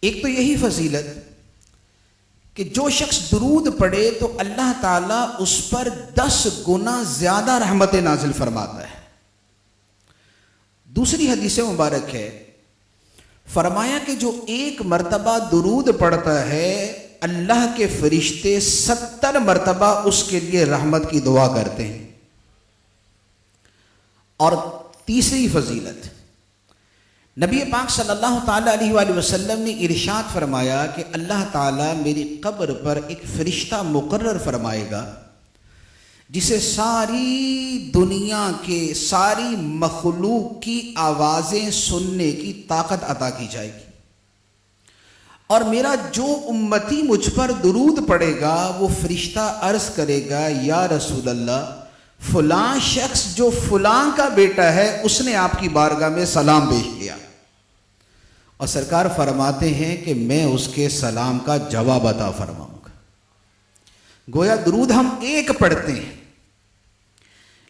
ایک تو یہی فضیلت کہ جو شخص درود پڑھے تو اللہ تعالیٰ اس پر 10 گنا زیادہ رحمت نازل فرماتا ہے۔ دوسری حدیث مبارک ہے، فرمایا کہ جو ایک مرتبہ درود پڑھتا ہے اللہ کے فرشتے 70 مرتبہ اس کے لیے رحمت کی دعا کرتے ہیں۔ اور تیسری فضیلت، نبی پاک صلی اللہ تعالیٰ علیہ وآلہ وسلم نے ارشاد فرمایا کہ اللہ تعالیٰ میری قبر پر ایک فرشتہ مقرر فرمائے گا جسے ساری دنیا کے ساری مخلوق کی آوازیں سننے کی طاقت عطا کی جائے گی، اور میرا جو امتی مجھ پر درود پڑے گا وہ فرشتہ عرض کرے گا یا رسول اللہ فلاں شخص جو فلاں کا بیٹا ہے اس نے آپ کی بارگاہ میں سلام پیش کیا، اور سرکار فرماتے ہیں کہ میں اس کے سلام کا جواب عطا فرماؤں گا۔ گویا درود ہم ایک پڑھتے ہیں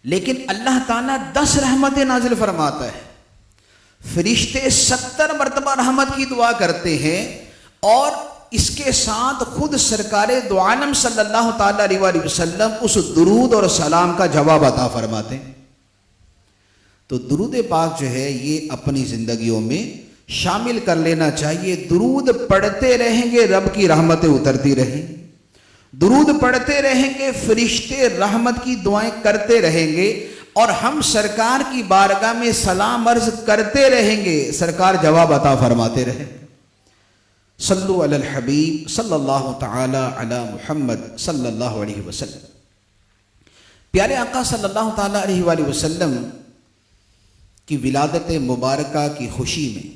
لیکن اللہ تعالیٰ 10 رحمتیں نازل فرماتا ہے، فرشتے 70 مرتبہ رحمت کی دعا کرتے ہیں، اور اس کے ساتھ خود سرکار دو عالم صلی اللہ تعالیٰ علیہ وآلہ وسلم اس درود اور سلام کا جواب عطا فرماتے ہیں۔ تو درود پاک جو ہے یہ اپنی زندگیوں میں شامل کر لینا چاہیے۔ درود پڑھتے رہیں گے رب کی رحمتیں اترتی رہیں، درود پڑھتے رہیں گے فرشتے رحمت کی دعائیں کرتے رہیں گے، اور ہم سرکار کی بارگاہ میں سلام عرض کرتے رہیں گے، سرکار جواب عطا فرماتے رہیں۔ صلو علی الحبیب صلی اللہ تعالی علی محمد صلی اللہ علیہ وسلم۔ پیارے آقا صلی اللہ تعالی علیہ وآلہ وسلم کی ولادت مبارکہ کی خوشی میں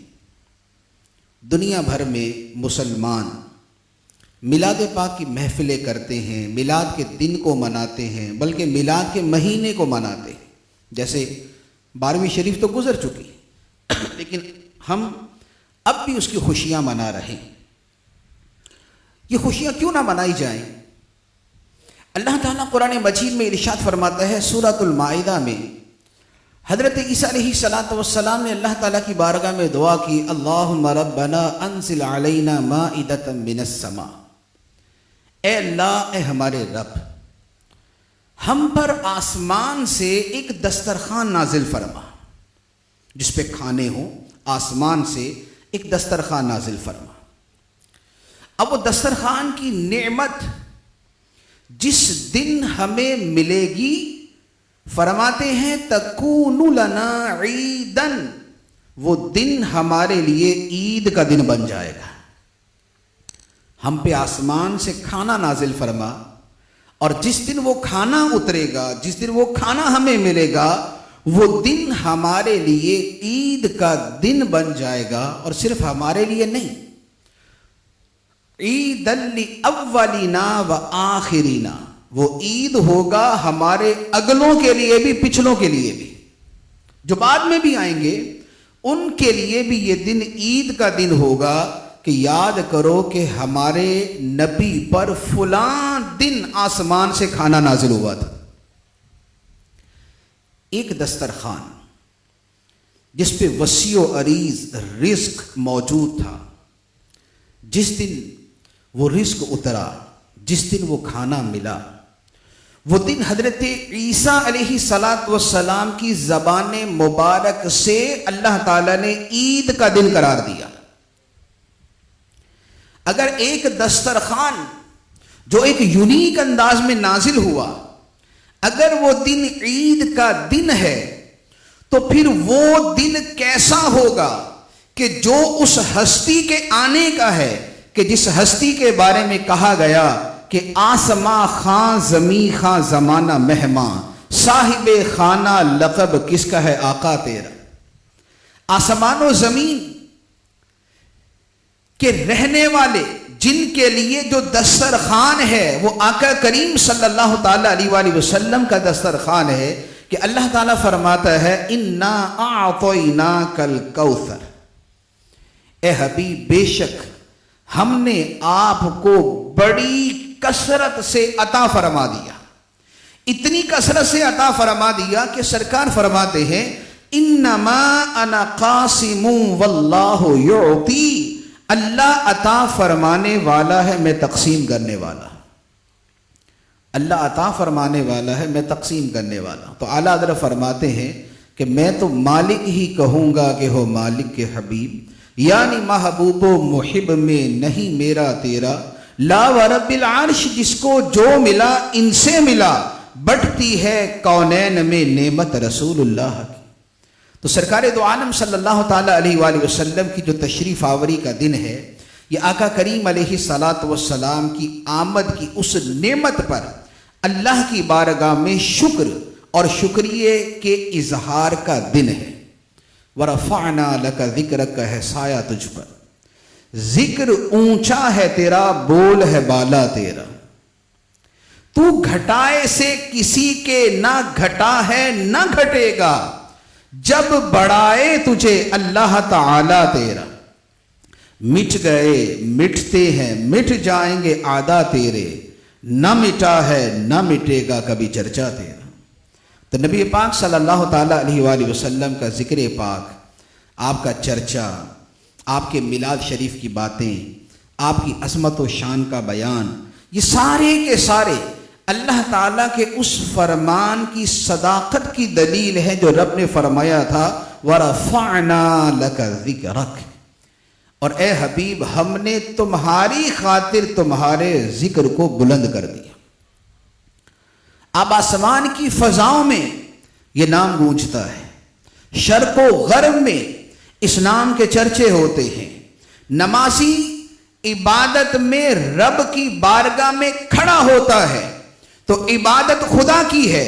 دنیا بھر میں مسلمان میلاد پاک کی محفلیں کرتے ہیں، میلاد کے دن کو مناتے ہیں، بلکہ میلاد کے مہینے کو مناتے ہیں۔ جیسے 12ویں شریف تو گزر چکی لیکن ہم اب بھی اس کی خوشیاں منا رہے ہیں۔ یہ خوشیاں کیوں نہ منائی جائیں؟ اللہ تعالیٰ قرآن مجید میں ارشاد فرماتا ہے سورۃ المائدہ میں، حضرت عیسیٰ علیہ السلام نے اللہ تعالیٰ کی بارگاہ میں دعا کی، اللہم ربنا انزل علینا مائدۃ من السماء، اے اللہ اے ہمارے رب ہم پر آسمان سے ایک دسترخوان نازل فرما، جس پہ کھانے ہوں، آسمان سے ایک دسترخوان نازل فرما۔ اب وہ دسترخوان کی نعمت جس دن ہمیں ملے گی، فرماتے ہیں تکون لنا عیدن، وہ دن ہمارے لیے عید کا دن بن جائے گا۔ ہم پہ آسمان سے کھانا نازل فرما، اور جس دن وہ کھانا اترے گا، جس دن وہ کھانا ہمیں ملے گا، وہ دن ہمارے لیے عید کا دن بن جائے گا، اور صرف ہمارے لیے نہیں، عید لأولینا و آخرینا، وہ عید ہوگا ہمارے اگلوں کے لیے بھی پچھلوں کے لیے بھی، جو بعد میں بھی آئیں گے ان کے لیے بھی یہ دن عید کا دن ہوگا کہ یاد کرو کہ ہمارے نبی پر فلاں دن آسمان سے کھانا نازل ہوا تھا۔ ایک دسترخوان جس پہ وسیع و عریض رزق موجود تھا، جس دن وہ رزق اترا، جس دن وہ کھانا ملا، وہ دن حضرت عیسیٰ علیہ السلام کی زبان مبارک سے اللہ تعالیٰ نے عید کا دن قرار دیا۔ اگر ایک دسترخوان جو ایک یونیک انداز میں نازل ہوا، اگر وہ دن عید کا دن ہے تو پھر وہ دن کیسا ہوگا کہ جو اس ہستی کے آنے کا ہے، کہ جس ہستی کے بارے میں کہا گیا کہ آسماں خاں زمیں خاں زمانہ مہماں، صاحب خانہ لقب کس کا ہے آقا تیرا۔ آسمان و زمین کے رہنے والے جن کے لیے جو دسترخوان ہے وہ آقا کریم صلی اللہ تعالیٰ علیہ وآلہ وسلم کا دسترخوان ہے، کہ اللہ تعالیٰ فرماتا ہے انا اعطیناک الکوثر، اے حبیب بے شک ہم نے آپ کو بڑی کثرت سے عطا فرما دیا، اتنی کثرت سے عطا فرما دیا کہ سرکار فرماتے ہیں انما انا قاسم واللہ یعطی، اللہ عطا فرمانے والا ہے، میں تقسیم کرنے والا. اللہ عطا فرمانے والا ہے، میں تقسیم کرنے والا ہوں. تو اعلیٰ حضرت فرماتے ہیں کہ میں تو مالک ہی کہوں گا کہ ہو مالک کے حبیب، یعنی محبوب و محب میں نہیں میرا تیرا. لا ورب العرش، جس کو جو ملا ان سے ملا، بٹتی ہے کونین میں نعمت رسول اللہ کی. تو سرکار دو عالم صلی اللہ تعالیٰ علیہ وآلہ وسلم کی جو تشریف آوری کا دن ہے، یہ آقا کریم علیہ الصلاۃ والسلام کی آمد کی اس نعمت پر اللہ کی بارگاہ میں شکر اور شکریہ کے اظہار کا دن ہے. وَرَفَعْنَا لَكَ ذِكْرَكَ ہے سایہ تجھ پر، ذکر اونچا ہے تیرا، بول ہے بالا تیرا. تو گھٹائے سے کسی کے نہ گھٹا ہے نہ گھٹے گا، جب بڑھائے تجھے اللہ تعالی تیرا. مٹ گئے مٹتے ہیں مٹ جائیں گے عادا تیرے، نہ مٹا ہے نہ مٹے گا کبھی چرچا تیرا. تو نبی پاک صلی اللہ تعالیٰ علیہ وآلہ وسلم کا ذکر پاک، آپ کا چرچا، آپ کے میلاد شریف کی باتیں، آپ کی عظمت و شان کا بیان، یہ سارے کے سارے اللہ تعالیٰ کے اس فرمان کی صداقت کی دلیل ہے جو رب نے فرمایا تھا وَرَفَعْنَا لَكَ ذِكْرَكَ. اور اے حبیب، ہم نے تمہاری خاطر تمہارے ذکر کو بلند کر دیا. اب آسمان کی فضاؤں میں یہ نام گونجتا ہے، شرق و غرب میں اس نام کے چرچے ہوتے ہیں. نمازی عبادت میں رب کی بارگاہ میں کھڑا ہوتا ہے تو عبادت خدا کی ہے،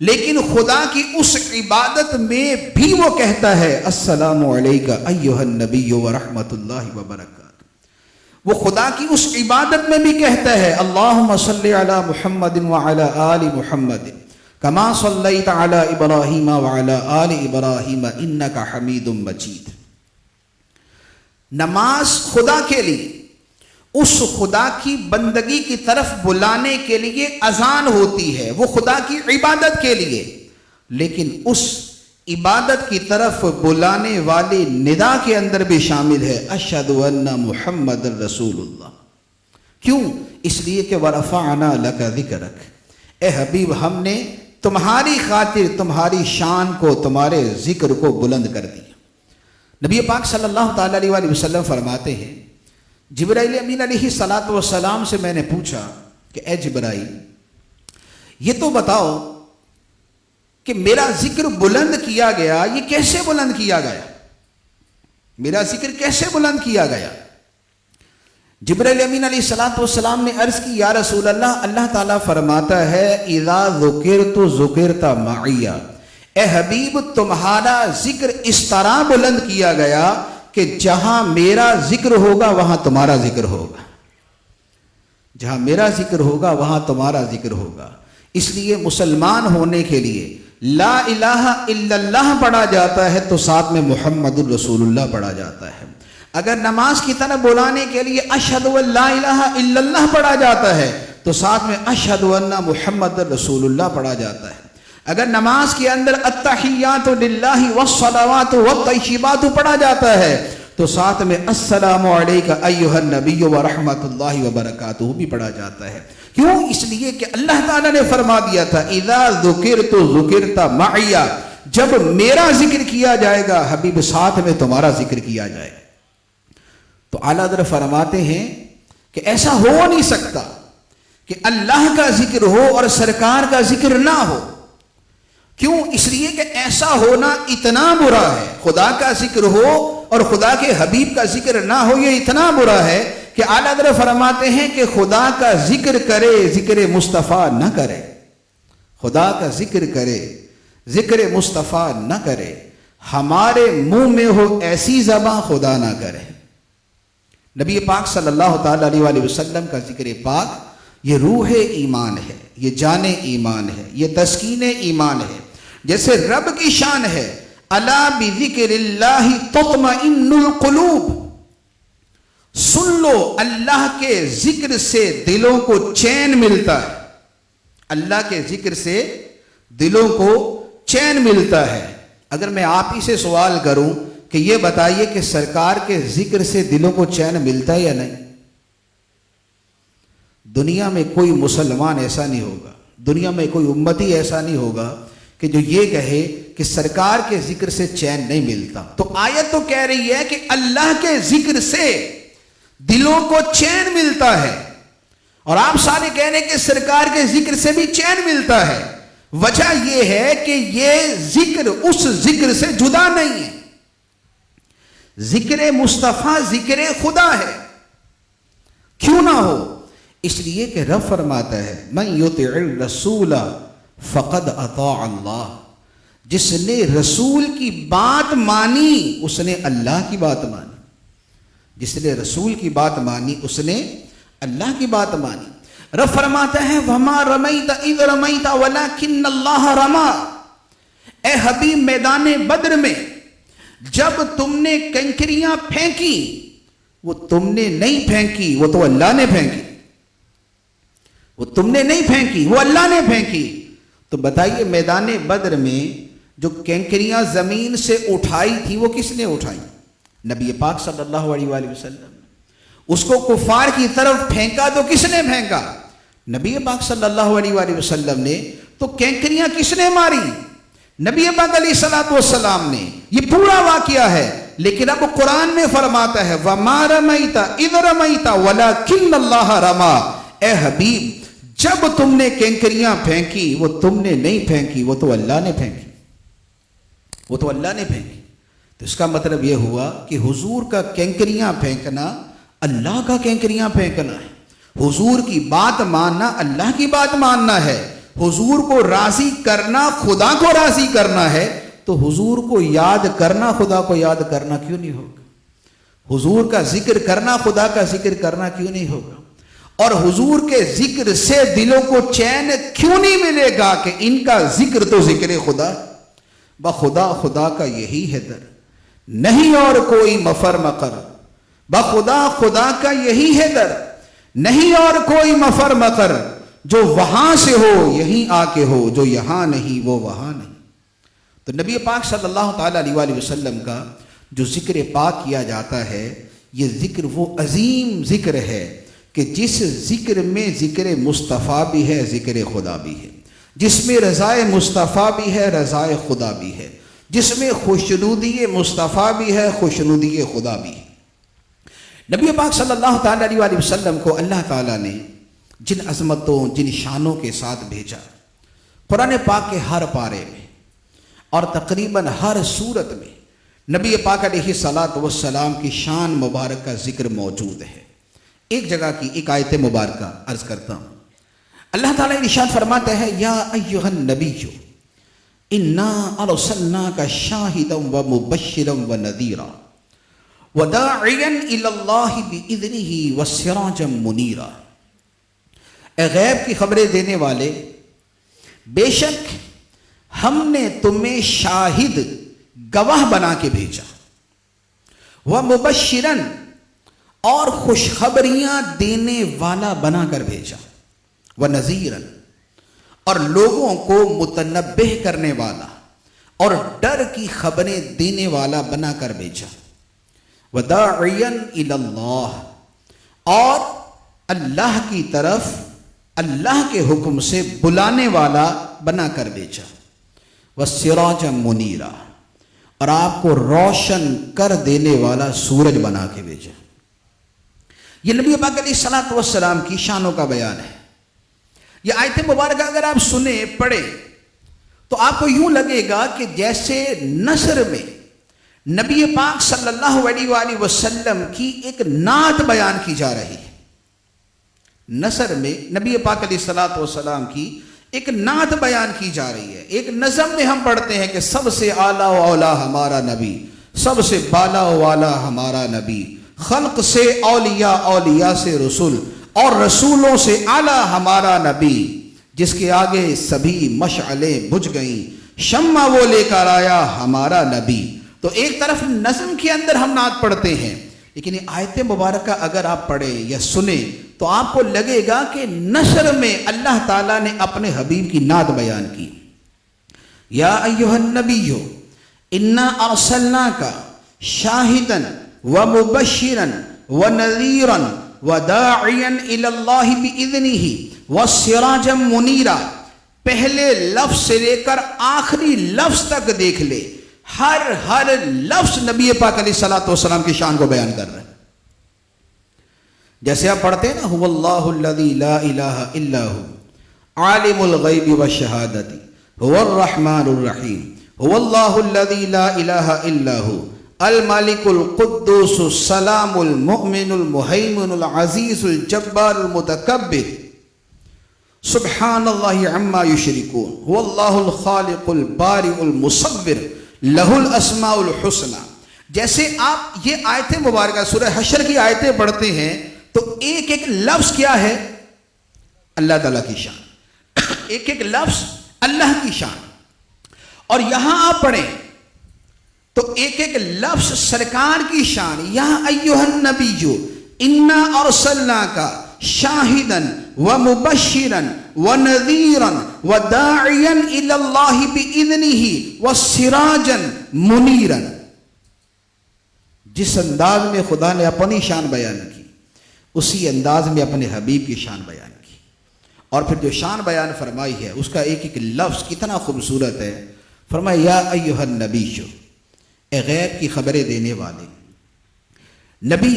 لیکن خدا کی اس عبادت میں بھی وہ کہتا ہے السلام علیکہ ایہا النبی ورحمۃ اللہ وبرکاتہ. وہ خدا کی اس عبادت میں بھی کہتا ہے اللہم صلی علی محمد وعلی آل محمد کما صلیت علی ابراہیم وعلی آل ابراہیم انکا حمید مجید. نماز خدا کے لیے، اس خدا کی بندگی کی طرف بلانے کے لیے اذان ہوتی ہے، وہ خدا کی عبادت کے لیے، لیکن اس عبادت کی طرف بلانے والے ندا کے اندر بھی شامل ہے اشہد ان محمد رسول اللہ. کیوں؟ اس لیے کہ ورفعنا لک ذکرک، اے حبیب ہم نے تمہاری خاطر تمہاری شان کو، تمہارے ذکر کو بلند کر دیا. نبی پاک صلی اللہ تعالیٰ علیہ وآلہ وسلم فرماتے ہیں جبرائیل امین علیہ الصلاۃ والسلام سے میں نے پوچھا کہ اے جبرائیل، یہ تو بتاؤ کہ میرا ذکر بلند کیا گیا، یہ کیسے بلند کیا گیا؟ میرا ذکر کیسے بلند کیا گیا؟ جبرائیل امین علیہ الصلاۃ والسلام نے عرض کی یا رسول اللہ، اللہ تعالیٰ فرماتا ہے اذا ذکرت ذکرت معی، اے حبیب تمہارا ذکر اس طرح بلند کیا گیا کہ جہاں میرا ذکر ہوگا وہاں تمہارا ذکر ہوگا، جہاں میرا ذکر ہوگا وہاں تمہارا ذکر ہوگا. اس لیے مسلمان ہونے کے لیے لا الہ الا اللہ پڑھا جاتا ہے تو ساتھ میں محمد الرسول اللہ پڑھا جاتا ہے. اگر نماز کی طرف بلانے کے لیے اشہد ان لا الہ الا اللہ پڑھا جاتا ہے تو ساتھ میں اشہد ان محمد الرسول اللہ پڑھا جاتا ہے. اگر نماز کے اندر التحیات للہ والصلوات والطیبات پڑھا جاتا ہے تو ساتھ میں السلام علیکہ ایہا النبی ورحمۃ اللہ وبرکاتہ بھی پڑھا جاتا ہے. کیوں؟ اس لیے کہ اللہ تعالیٰ نے فرما دیا تھا اذا ذکرت ذکرت معی، جب میرا ذکر کیا جائے گا حبیب ساتھ میں تمہارا ذکر کیا جائے گا. تو اعلیٰ حضرت فرماتے ہیں کہ ایسا ہو نہیں سکتا کہ اللہ کا ذکر ہو اور سرکار کا ذکر نہ ہو. کیوں؟ اس لیے کہ ایسا ہونا اتنا برا ہے. خدا کا ذکر ہو اور خدا کے حبیب کا ذکر نہ ہو، یہ اتنا برا ہے کہ اعلیٰ حضرت فرماتے ہیں کہ خدا کا ذکر کرے ذکر مصطفیٰ نہ کرے، خدا کا ذکر کرے ذکر مصطفیٰ نہ کرے، ہمارے منہ میں ہو ایسی زبان خدا نہ کرے. نبی پاک صلی اللہ تعالیٰ علیہ وآلہ وسلم کا ذکر پاک یہ روح ایمان ہے، یہ جان ایمان ہے، یہ تسکین ایمان ہے. جیسے رب کی شان ہے الا بذکر اللہ تطمئن القلوب، سن لو اللہ کے ذکر سے دلوں کو چین ملتا ہے، اللہ کے ذکر سے دلوں کو چین ملتا ہے. اگر میں آپ ہی سے سوال کروں کہ یہ بتائیے کہ سرکار کے ذکر سے دلوں کو چین ملتا ہے یا نہیں؟ دنیا میں کوئی مسلمان ایسا نہیں ہوگا، دنیا میں کوئی امتی ایسا نہیں ہوگا کہ جو یہ کہے کہ سرکار کے ذکر سے چین نہیں ملتا۔ تو آیت تو کہہ رہی ہے کہ اللہ کے ذکر سے دلوں کو چین ملتا ہے، اور آپ سارے کہہ رہے ہیں کہ سرکار کے ذکر سے بھی چین ملتا ہے۔ وجہ یہ ہے کہ یہ ذکر اس ذکر سے جدا نہیں ہے۔ ذکر مصطفیٰ ذکر خدا ہے، کیوں نہ ہو؟ اس لیے کہ رب فرماتا ہے من یطع الرسول فقد اطاع اللہ، جس نے رسول کی بات مانی اس نے اللہ کی بات مانی، جس نے رسول کی بات مانی اس نے اللہ کی بات مانی۔ رب فرماتا ہے وما رمیت اذ رمیت ولکن اللہ رما، اے حبیب میدان بدر میں جب تم نے کنکریاں پھینکی وہ تم نے نہیں پھینکی، وہ تو اللہ نے پھینکی، وہ تم نے نہیں پھینکی، وہ اللہ نے پھینکی۔ تو بتائیے میدان بدر میں جو کنکریاں زمین سے اٹھائی تھی وہ کس نے اٹھائی؟ نبی پاک صلی اللہ علیہ وآلہ وسلم۔ اس کو کفار کی طرف پھینکا تو کس نے پھینکا؟ نبی پاک صلی اللہ علیہ وآلہ وسلم نے۔ تو کنکریاں کس نے ماری؟ نبی پاک علیہ الصلوۃ والسلام نے۔ یہ پورا واقعہ ہے، لیکن اب قرآن میں فرماتا ہے وَمَا رَمَيْتَ إِذْ رَمَيْتَ وَلَكِنَّ اللَّهَ رَمَا، اے حبیب جب تم نے کنکریاں پھینکی وہ تم نے نہیں پھینکی، وہ تو اللہ نے پھینکی، وہ تو اللہ نے پھینکی۔ تو اس کا مطلب یہ ہوا کہ حضور کا کنکریاں پھینکنا اللہ کا کنکریاں پھینکنا ہے، حضور کی بات ماننا اللہ کی بات ماننا ہے، حضور کو راضی کرنا خدا کو راضی کرنا ہے۔ تو حضور کو یاد کرنا خدا کو یاد کرنا کیوں نہیں ہوگا؟ حضور کا ذکر کرنا خدا کا ذکر کرنا کیوں نہیں ہوگا؟ اور حضور کے ذکر سے دلوں کو چین کیوں نہیں ملے گا کہ ان کا ذکر تو ذکر خدا، بخدا خدا کا یہی ہے در، نہیں اور کوئی مفر مقر، بخدا خدا کا یہی ہے در، نہیں اور کوئی مفر مقر، جو وہاں سے ہو یہیں آ کے ہو، جو یہاں نہیں وہ وہاں نہیں۔ تو نبی پاک صلی اللہ تعالیٰ علیہ وآلہ وسلم کا جو ذکر پاک کیا جاتا ہے، یہ ذکر وہ عظیم ذکر ہے کہ جس ذکر میں ذکر مصطفیٰ بھی ہے ذکر خدا بھی ہے، جس میں رضائے مصطفیٰ بھی ہے رضائے خدا بھی ہے، جس میں خوشنودی مصطفیٰ بھی ہے خوشنودی خدا بھی ہے۔ نبی پاک صلی اللہ تعالیٰ علیہ وآلہ وسلم کو اللہ تعالیٰ نے جن عظمتوں جن شانوں کے ساتھ بھیجا، قرآن پاک کے ہر پارے میں اور تقریباً ہر صورت میں نبی پاک علیہ الصلوۃ والسلام کی شان مبارک کا ذکر موجود ہے۔ ایک جگہ کی ایک آیت مبارکہ عرض کرتا ہوں۔ اللہ تعالیٰ ارشاد فرماتا ہے یا ایھا النبی انا ارسلناک شاہدا ومبشرا ونذیرا وداعیا الی اللہ باذنہ وسراجا منیرا، اے غیب کی خبریں دینے والے، بے شک ہم نے تمہیں شاہد گواہ بنا کے بھیجا، ومبشرا اور خوشخبریاں دینے والا بنا کر بھیجا، ونذیرا اور لوگوں کو متنبہ کرنے والا اور ڈر کی خبریں دینے والا بنا کر بھیجا، وداعیا الی اللہ اور اللہ کی طرف اللہ کے حکم سے بلانے والا بنا کر بھیجا، وسراجا منیرا اور آپ کو روشن کر دینے والا سورج بنا کے بھیجا۔ یہ نبی پاک علیہ الصلوۃ والسلام کی شانوں کا بیان ہے۔ یہ آیت مبارکہ اگر آپ سنیں پڑھیں تو آپ کو یوں لگے گا کہ جیسے نثر میں نبی پاک صلی اللہ علیہ وآلہ وسلم کی ایک نعت بیان کی جا رہی ہے۔ نثر میں نبی پاک علیہ الصلوۃ والسلام کی ایک نعت بیان کی جا رہی ہے۔ ایک نظم میں ہم پڑھتے ہیں کہ سب سے اعلیٰ و اولا ہمارا نبی، سب سے بالا و والا ہمارا نبی، خلق سے اولیاء، اولیاء سے رسول اور رسولوں سے اعلیٰ ہمارا نبی، جس کے آگے سبھی مشعلیں بجھ گئیں، شمع وہ لے کر آیا ہمارا نبی۔ تو ایک طرف نظم کے اندر ہم نعت پڑھتے ہیں، لیکن یہ آیت مبارکہ اگر آپ پڑھیں یا سنیں تو آپ کو لگے گا کہ نثر میں اللہ تعالیٰ نے اپنے حبیب کی نعت بیان کی۔ یا ایھا النبی انا ارسلناک شاہدن ومبشرن ونذیرن وداعین الی اللہ بإذنہ وسراجا منیرا. پہلے لفظ سے لے کر آخری لفظ تک دیکھ لے، ہر لفظ نبی پاک علیہ الصلوۃ والسلام کی شان کو بیان کر رہے ہیں. جیسے آپ پڑھتے ہیں نا، هو اللہ الذی لا الہ الا هو عالم الغیب والشہادۃ هو الرحمن الرحیم هو اللہ الذی لا الہ الا هو الملک القدوس السلام المؤمن المہیمن العزیز الجبار المتکبر سبحان اللہ عما یشرکون هو اللہ الخالق البارئ المصور لہ الاسماء الحسنى. جیسے آپ یہ آیتیں مبارکہ سورہ حشر کی آیتیں پڑھتے ہیں تو ایک ایک لفظ کیا ہے؟ اللہ تعالیٰ کی شان. ایک ایک لفظ اللہ کی شان. اور یہاں آپ پڑھیں تو ایک ایک لفظ سرکار کی شان. یا ایھا النبی انا ارسلناک شاہدا ومبشرا ونذیرا وداعیا الی اللہ باذنہ وسراجا منیرا. جس انداز میں خدا نے اپنی شان بیان کی، اسی انداز میں اپنے حبیب کی شان بیان کی. اور پھر جو شان بیان فرمائی ہے اس کا ایک ایک لفظ کتنا خوبصورت ہے. فرمایا یا ایھا النبی، اے غیب کی خبریں دینے والے. نبی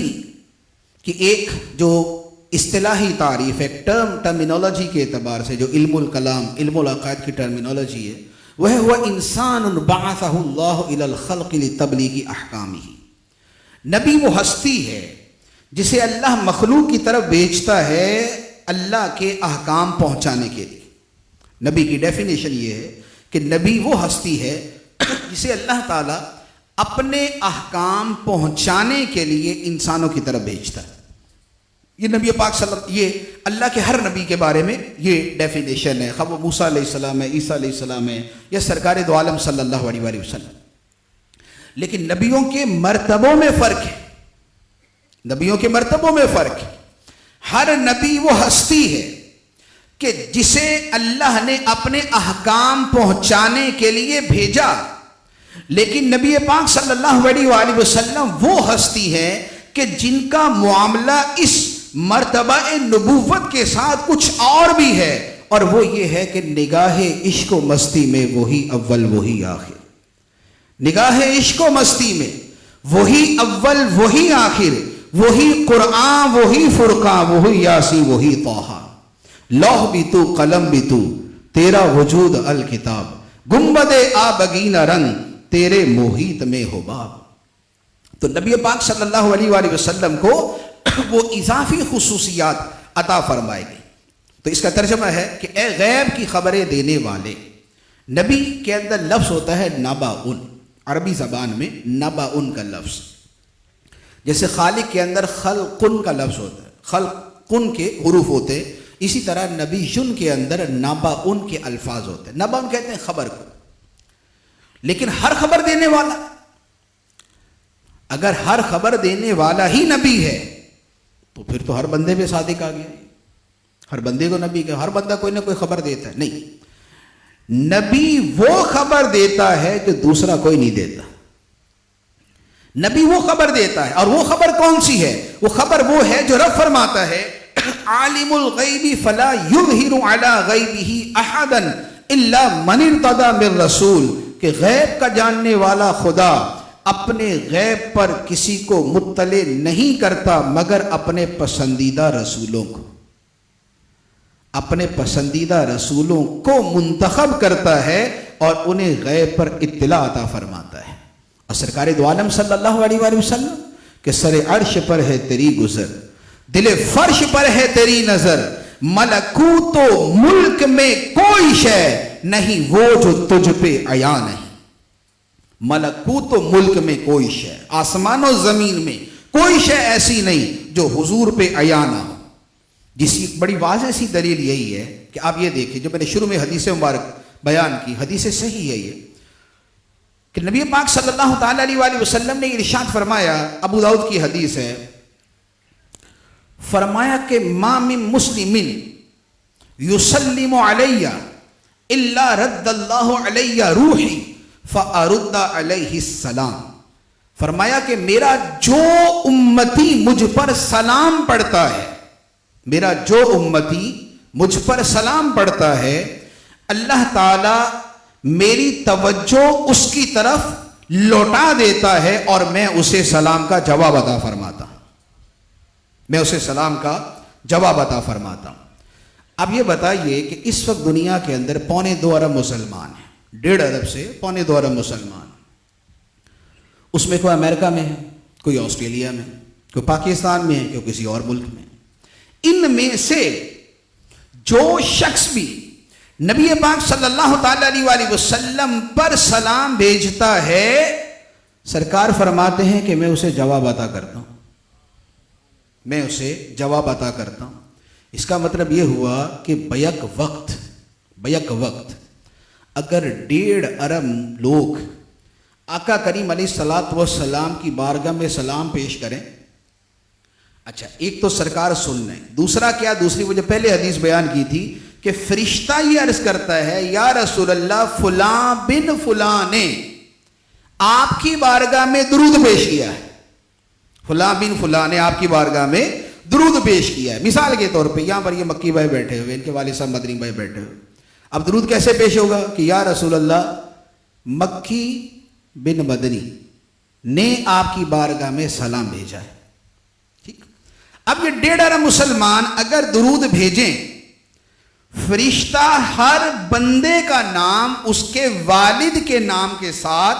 کی ایک جو اصطلاحی تعریف ہے، ٹرمینالوجی کے اعتبار سے، جو علم الکلام علم العقائد کی ٹرمینالوجی ہے، وہ ہے وہ انسان بعثہ اللہ الی الخلق لتبلیغ احکامہ. نبی وہ ہستی ہے جسے اللہ مخلوق کی طرف بھیجتا ہے اللہ کے احکام پہنچانے کے لیے. نبی کی ڈیفینیشن یہ ہے کہ نبی وہ ہستی ہے جسے اللہ تعالیٰ اپنے احکام پہنچانے کے لیے انسانوں کی طرف بھیجتا ہے. یہ نبی پاک صلی اللہ علیہ وسلم، یہ اللہ کے ہر نبی کے بارے میں یہ ڈیفینیشن ہے، خواہ وہ موسیٰ علیہ السلام ہے، عیسیٰ علیہ السلام ہے، یا سرکار دو عالم صلی اللہ علیہ وآلہ وسلم. لیکن نبیوں کے مرتبوں میں فرق ہے. نبیوں کے مرتبوں میں فرق ہے. ہر نبی وہ ہستی ہے کہ جسے اللہ نے اپنے احکام پہنچانے کے لیے بھیجا. لیکن نبی پاک صلی اللہ علیہ وآلہ وسلم وہ ہستی ہے کہ جن کا معاملہ اس مرتبہ نبوت کے ساتھ کچھ اور بھی ہے، اور وہ یہ ہے کہ نگاہ عشق و مستی میں وہی اول وہی آخر. نگاہ عشق و مستی میں وہی اول وہی آخر، وہی قرآن وہی فرقان وہی یاسی وہی طٰہٰ. لوح بھی تو قلم بھی تو تیرا وجود الکتاب، گنبد آبگینہ رنگ تیرے محیط میں ہو باب. تو نبی پاک صلی اللہ علیہ وآلہ وسلم کو وہ اضافی خصوصیات عطا فرمائے گئی. تو اس کا ترجمہ ہے کہ اے غیب کی خبریں دینے والے. نبی کے اندر لفظ ہوتا ہے نباؤن، عربی زبان میں نباؤن کا لفظ. جیسے خالق کے اندر خلقن کا لفظ ہوتا ہے، خلقن کے حروف ہوتے ہیں، اسی طرح نبی جن کے اندر نباؤن کے الفاظ ہوتے ہیں. نباؤن کہتے ہیں خبر کو. لیکن ہر خبر دینے والا، اگر ہر خبر دینے والا ہی نبی ہے تو پھر تو ہر بندے پہ صادق آ گیا. ہر بندے کو نبی کہ ہر بندہ کوئی نہ کوئی خبر دیتا ہے. نہیں، نبی وہ خبر دیتا ہے جو دوسرا کوئی نہیں دیتا. نبی وہ خبر دیتا ہے، اور وہ خبر کون سی ہے؟ وہ خبر وہ ہے جو رب فرماتا ہے عالم الغیب فلا یظہر علی غیبہ احدا الا من ارتضی من رسول، کہ غیب کا جاننے والا خدا اپنے غیب پر کسی کو مطلع نہیں کرتا مگر اپنے پسندیدہ رسولوں کو. اپنے پسندیدہ رسولوں کو منتخب کرتا ہے اور انہیں غیب پر اطلاع عطا فرماتا ہے. اور سرکار دو عالم صلی اللہ علیہ وآلہ وسلم کہ سر عرش پر ہے تیری گزر، دل فرش پر ہے تیری نظر، ملکوت و ملک میں کوئی شے نہیں وہ جو تجھ پہ عیاں نہیں. ملکوت و ملک میں کوئی شے، آسمان و زمین میں کوئی شے ایسی نہیں جو حضور پہ عیاں نہ ہو. جس کی بڑی واضح سی دلیل یہی ہے کہ آپ یہ دیکھیں، جو میں نے شروع میں حدیث مبارک بیان کی، حدیث صحیح ہے یہ کہ نبی پاک صلی اللہ تعالی علیہ وآلہ وسلم نے ارشاد فرمایا، ابو داؤد کی حدیث ہے، فرمایا کہ ما من مسلم یسلم علی الا رد اللہ علی روحی فارد علیہ السلام. فرمایا کہ میرا جو امتی مجھ پر سلام پڑھتا ہے، میرا جو امتی مجھ پر سلام پڑھتا ہے، اللہ تعالی میری توجہ اس کی طرف لوٹا دیتا ہے اور میں اسے سلام کا جواب عطا فرماتا ہوں، میں اسے سلام کا جواب عطا فرماتا ہوں۔ اب یہ بتائیے کہ اس وقت دنیا کے اندر 2.25 ارب مسلمان ہیں، 1.5 ارب سے 2.25 ارب مسلمان، اس میں کوئی امریکہ میں ہے، کوئی آسٹریلیا میں، کوئی پاکستان میں ہے، کوئی کسی اور ملک میں۔ ان میں سے جو شخص بھی نبی پاک صلی اللہ تعالی علیہ وآلہ وسلم پر سلام بھیجتا ہے، سرکار فرماتے ہیں کہ میں اسے جواب عطا کرتا ہوں، میں اسے جواب عطا کرتا ہوں۔ اس کا مطلب یہ ہوا کہ بیک وقت اگر 1.5 ارب لوگ آقا کریم علیہ الصلوۃ والسلام کی بارگاہ میں سلام پیش کریں، اچھا ایک تو سرکار سن لیں، دوسرا کیا، دوسری وجہ پہلے حدیث بیان کی تھی کہ فرشتہ یہ عرض کرتا ہے یا رسول اللہ فلاں بن فلاں نے آپ کی بارگاہ میں درود پیش کیا ہے، فلاں بن فلاں نے آپ کی بارگاہ میں درود پیش کیا ہے۔ مثال کے طور پہ یہاں پر یہ مکی بھائی بیٹھے ہوئے، ان کے والد صاحب مدنی بھائی بیٹھے ہوئے، اب درود کیسے پیش ہوگا کہ یا رسول اللہ مکی بن مدنی نے آپ کی بارگاہ میں سلام بھیجا ہے، ٹھیک۔ اب یہ 1.5 ارب مسلمان اگر درود بھیجیں، فرشتہ ہر بندے کا نام اس کے والد کے نام کے ساتھ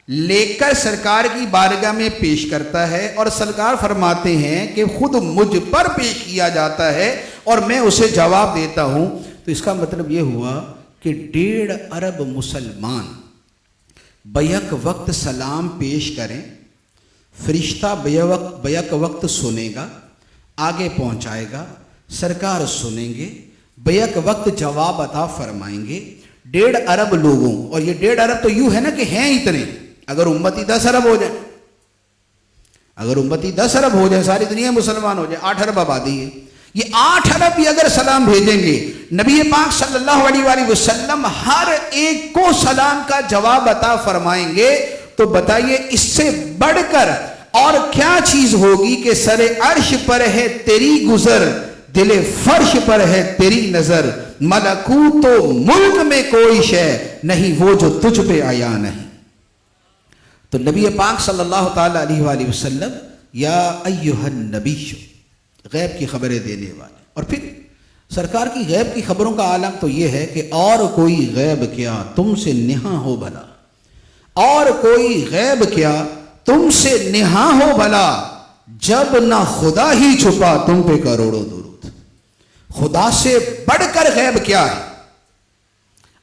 لے کر سرکار کی بارگاہ میں پیش کرتا ہے، اور سرکار فرماتے ہیں کہ خود مجھ پر پیش کیا جاتا ہے اور میں اسے جواب دیتا ہوں۔ تو اس کا مطلب یہ ہوا کہ 1.5 ارب مسلمان بیک وقت سلام پیش کریں، فرشتہ بیک وقت سنے گا، آگے پہنچائے گا، سرکار سنیں گے، بیک وقت جواب عطا فرمائیں گے 1.5 ارب لوگوں۔ اور یہ 1.5 ارب تو یوں ہے نا کہ ہیں اتنے، اگر امتی 10 ارب ہو جائے، اگر امتی 10 ارب ہو جائے، ساری دنیا مسلمان ہو جائے، 8 ارب آبادی ہے، یہ 8 ارب بھی اگر سلام بھیجیں گے، نبی پاک صلی اللہ علیہ وآلہ وسلم ہر ایک کو سلام کا جواب عطا فرمائیں گے، تو بتائیے اس سے بڑھ کر اور کیا چیز ہوگی کہ سر عرش پر ہے تیری گزر، دل فرش پر ہے تیری نظر، ملکوت و ملک میں کوئی شے نہیں وہ جو تجھ پہ آیا نہیں۔ تو نبی پاک صلی اللہ تعالی علیہ وآلہ وسلم یا ایہا النبی، غیب کی خبریں دینے والے، اور پھر سرکار کی غیب کی خبروں کا عالم تو یہ ہے کہ اور کوئی غیب کیا تم سے نہاں ہو بھلا، اور کوئی غیب کیا تم سے نہاں ہو بھلا، جب نہ خدا ہی چھپا تم پہ کروڑوں درود۔ خدا سے بڑھ کر غیب کیا ہے؟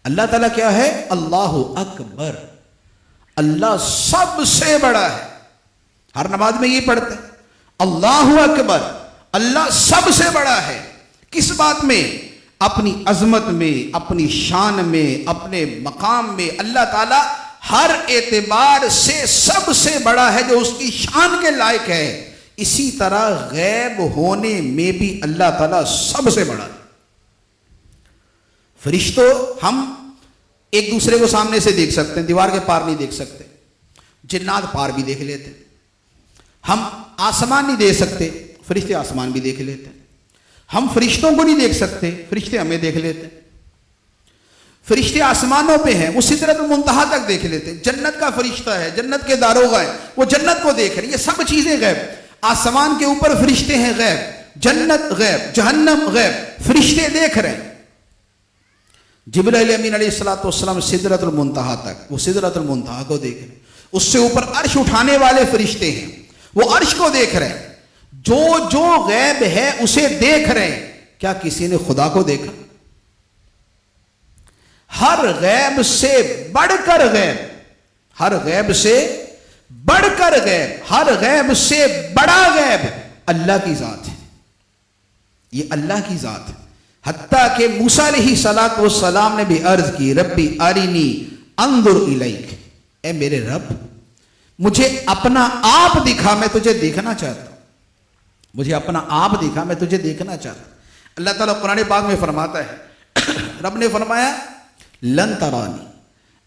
اللہ تعالیٰ کیا ہے؟ اللہ اکبر، اللہ سب سے بڑا ہے۔ ہر نماز میں یہ پڑھتے ہیں اللہ اکبر، اللہ سب سے بڑا ہے۔ کس بات میں؟ اپنی عظمت میں، اپنی شان میں، اپنے مقام میں اللہ تعالیٰ ہر اعتبار سے سب سے بڑا ہے، جو اس کی شان کے لائق ہے۔ اسی طرح غیب ہونے میں بھی اللہ تعالیٰ سب سے بڑا ہے۔ فرشتوں ہم ایک دوسرے کو سامنے سے دیکھ سکتے ہیں، دیوار کے پار نہیں دیکھ سکتے، جنات پار بھی دیکھ لیتے ہیں۔ ہم آسمان نہیں دیکھ سکتے، فرشتے آسمان بھی دیکھ لیتے ہیں۔ ہم فرشتوں کو نہیں دیکھ سکتے، فرشتے ہمیں دیکھ لیتے ہیں۔ فرشتے آسمانوں پہ ہیں، وہ سدرۃ المنتہا تک دیکھ لیتے ہیں۔ جنت کا فرشتہ ہے، جنت کے داروغہ ہے، وہ جنت کو دیکھ رہے ہیں۔ یہ سب چیزیں غیب۔ آسمان کے اوپر فرشتے ہیں غیب، جنت غیب، جہنم غیب، فرشتے دیکھ رہے ہیں۔ جبرائیل امین علیہ الصلوۃ والسلام سدرۃ المنتہا تک، وہ سدرۃ المنتہا کو دیکھ رہے ہیں۔ اس سے اوپر عرش اٹھانے والے فرشتے ہیں، وہ عرش کو دیکھ رہے ہیں۔ جو غیب ہے اسے دیکھ رہے ہیں۔ کیا کسی نے خدا کو دیکھا؟ ہر غیب سے بڑھ کر غیب، ہر غیب سے بڑھ کر غیب، ہر غیب سے بڑا غیب اللہ کی ذات ہے۔ یہ اللہ کی ذات ہے۔ حتیٰ کہ موسیٰ علیہ السلام نے بھی عرض کی ربی ارینی انظر الیک، اے میرے رب مجھے اپنا آپ دکھا، میں تجھے دیکھنا چاہتا ہوں، مجھے اپنا آپ دکھا، میں تجھے دیکھنا چاہتا ہوں۔ اللہ تعالیٰ قرآن پاک میں فرماتا ہے، رب نے فرمایا لن ترانی،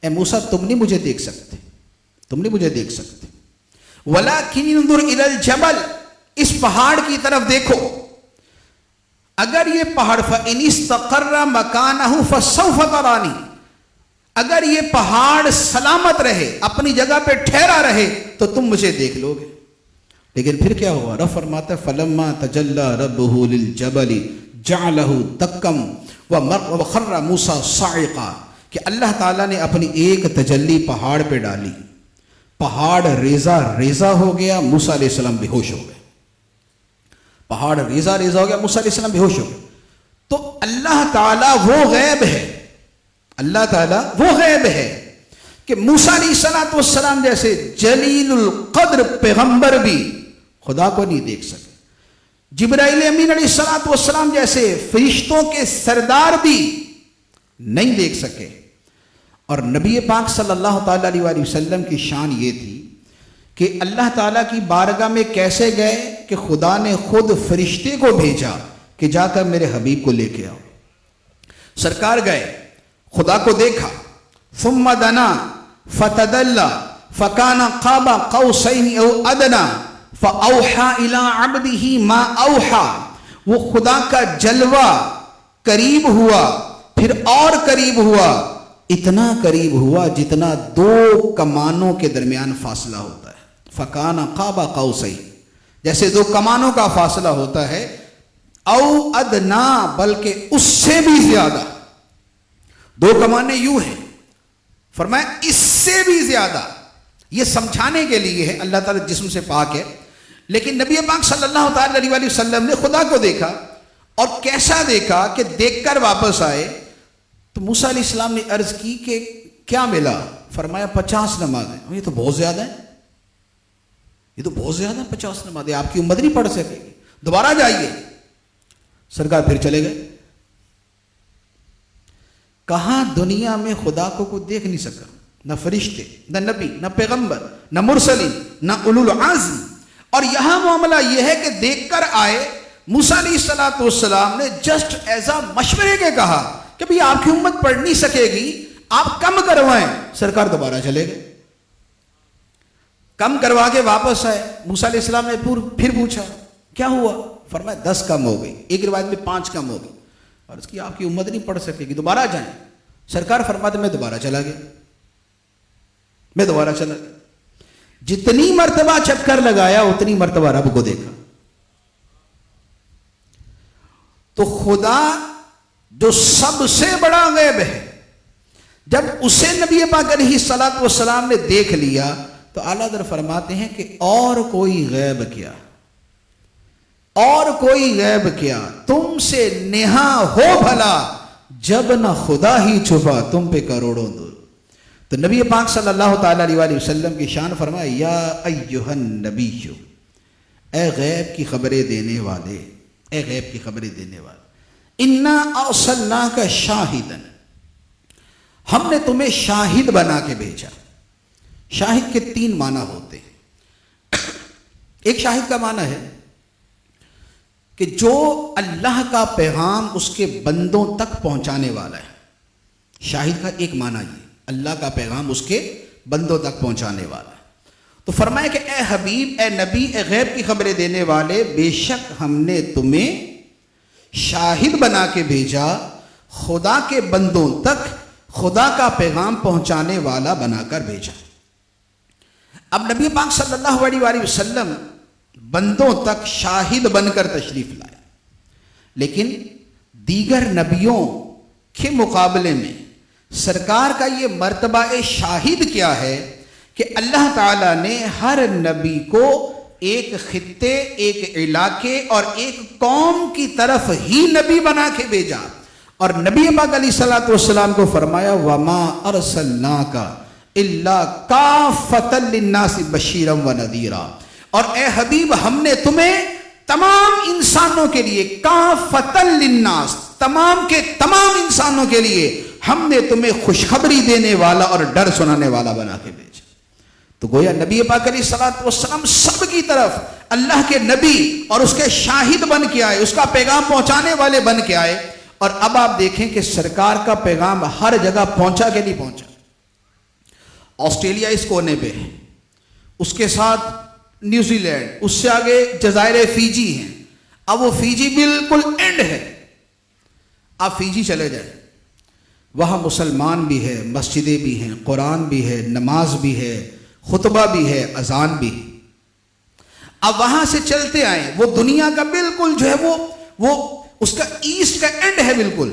اے موسیٰ تم نہیں مجھے دیکھ سکتے، تم نہیں مجھے دیکھ سکتے، وَلَكِنْ انظُرْ إِلَى الْجَبَلِ، اس پہاڑ کی طرف دیکھو، اگر یہ پہاڑ فَإِنِ اسْتَقَرَّ مَكَانَهُ فَسَوْفَ تَرَانِي، اگر یہ پہاڑ سلامت رہے، اپنی جگہ پہ ٹھہرا رہے تو تم مجھے دیکھ لو گے۔ لیکن پھر کیا ہوا؟ رب فرماتا ہے فَلَمَّا تَجَلَّى رَبُّهُ لِلْجَبَلِ جَعَلَهُ دَكًّا وَخَرَّ مُوسَىٰ صَاعِقًا، کہ اللہ تعالیٰ نے اپنی ایک تجلی پہاڑ پہ ڈالی، پہاڑ ریزہ ریزہ ہو گیا، موسیٰ علیہ السلام بے ہوش ہو گئے۔ پہاڑ ریزہ ریزہ ہو گیا، موسیٰ علیہ السلام بے ہوش ہو گئے۔ تو اللہ تعالیٰ وہ غیب ہے، اللہ تعالیٰ وہ غیب ہے کہ موسیٰ علیہ السلام جیسے جلیل القدر پیغمبر بھی خدا کو نہیں دیکھ سکے، جبرائیل امین علیہ السلام جیسے فرشتوں کے سردار بھی نہیں دیکھ سکے۔ اور نبی پاک صلی اللہ تعالیٰ علیہ وسلم کی شان یہ تھی کہ اللہ تعالیٰ کی بارگاہ میں کیسے گئے کہ خدا نے خود فرشتے کو بھیجا کہ جا کر میرے حبیب کو لے کے آؤ۔ سرکار گئے، خدا کو دیکھا، ثم دنا فتدلى فكان قاب قوسين او ادنى فاوحى الى عبده ما اوحى، وہ خدا کا جلوہ قریب ہوا، پھر اور قریب ہوا، اتنا قریب ہوا جتنا دو کمانوں کے درمیان فاصلہ ہوتا ہے۔ فکان قاب قوسین، جیسے دو کمانوں کا فاصلہ ہوتا ہے، او ادنا، بلکہ اس سے بھی زیادہ۔ دو کمانیں یوں ہیں، فرمایا اس سے بھی زیادہ۔ یہ سمجھانے کے لیے ہے، اللہ تعالیٰ جسم سے پاک ہے، لیکن نبی پاک صلی اللہ تعالیٰ علیہ وسلم نے خدا کو دیکھا، اور کیسا دیکھا کہ دیکھ کر واپس آئے تو موسیٰ علیہ السلام نے عرض کی کہ کیا ملا؟ فرمایا 50 نمازیں۔ یہ تو بہت زیادہ ہے، یہ تو بہت زیادہ ہے، 50 نمازیں آپ کی امت نہیں پڑھ سکے گی، دوبارہ جائیے۔ سرکار پھر چلے گئے۔ کہاں دنیا میں خدا کو کوئی دیکھ نہیں سکا، نہ فرشتے، نہ نبی، نہ پیغمبر، نہ مرسلین، نہ اولو العزم۔ اور یہاں معاملہ یہ ہے کہ دیکھ کر آئے، موسیٰ علیہ السلام نے جسٹ ایسا مشورے کے کہا کہ بھئی آپ کی امت پڑھ نہیں سکے گی، آپ کم کروائیں۔ سرکار دوبارہ چلے گئے، کم کروا کے واپس آئے۔ موسیٰ علیہ السلام نے پھر پوچھا کیا ہوا؟ فرمایا 10 کم ہو گئی، ایک روایت میں 5 کم ہو گئی، اور اس کی آپ کی امت نہیں پڑھ سکے گی، دوبارہ جائیں۔ سرکار فرماتے میں دوبارہ چلا گیا، میں دوبارہ چلا گیا۔ جتنی مرتبہ چکر لگایا اتنی مرتبہ رب کو دیکھا۔ تو خدا جو سب سے بڑا غیب ہے، جب اسے نبی پاک علیہ السلام نے دیکھ لیا تو اعلیٰ حضرت فرماتے ہیں کہ اور کوئی غیب کیا، اور کوئی غیب کیا، تم سے نہا ہو بھلا جب نہ خدا ہی چھپا تم پہ کروڑوں دور۔ تو نبی پاک صلی اللہ تعالیٰ علیہ وسلم کی شان فرمایا یا ایہا النبی، اے غیب کی خبریں دینے والے، اے غیب کی خبریں دینے والے، انا ارسلناک شاہدا، ہم نے تمہیں شاہد بنا کے بھیجا۔ شاہد کے 3 معنی ہوتے ہیں۔ ایک شاہد کا معنی ہے کہ جو اللہ کا پیغام اس کے بندوں تک پہنچانے والا ہے۔ شاہد کا ایک معنی یہ، اللہ کا پیغام اس کے بندوں تک پہنچانے والا ہے۔ تو فرمایا کہ اے حبیب، اے نبی، اے غیب کی خبریں دینے والے، بے شک ہم نے تمہیں شاہد بنا کے بھیجا، خدا کے بندوں تک خدا کا پیغام پہنچانے والا بنا کر بھیجا۔ اب نبی پاک صلی اللہ علیہ وسلم بندوں تک شاہد بن کر تشریف لائے، لیکن دیگر نبیوں کے مقابلے میں سرکار کا یہ مرتبہ شاہد کیا ہے کہ اللہ تعالیٰ نے ہر نبی کو ایک خطے، ایک علاقے اور ایک قوم کی طرف ہی نبی بنا کے بھیجا، اور نبی پاک علیہ السلام کو فرمایا وَمَا أَرْسَلْنَاكَ إِلَّا كَافَّةً لِلنَّاسِ بَشِيرًا وَنَذِيرًا، اور اے حبیب ہم نے تمہیں تمام انسانوں کے لیے، کافۃ للناس، تمام کے تمام انسانوں کے لیے ہم نے تمہیں خوشخبری دینے والا اور ڈر سنانے والا بنا کے بھیجا۔ تو گویا نبی پاک علیہ السلام سب کی طرف اللہ کے نبی اور اس کے شاہد بن کے آئے، اس کا پیغام پہنچانے والے بن کے آئے۔ اور اب آپ دیکھیں کہ سرکار کا پیغام ہر جگہ پہنچا کہ نہیں پہنچا۔ آسٹریلیا اس کونے پہ ہے، اس کے ساتھ نیوزی لینڈ، اس سے آگے جزائر فیجی ہیں. اب وہ فیجی بالکل اینڈ ہے. آپ فیجی چلے جائیں، وہاں مسلمان بھی ہے، مسجدیں بھی ہیں، قرآن بھی ہے، نماز بھی ہے، خطبہ بھی ہے، اذان بھی ہے. اب وہاں سے چلتے آئیں، وہ دنیا کا بالکل جو ہے وہ اس کا ایسٹ کا اینڈ ہے بالکل.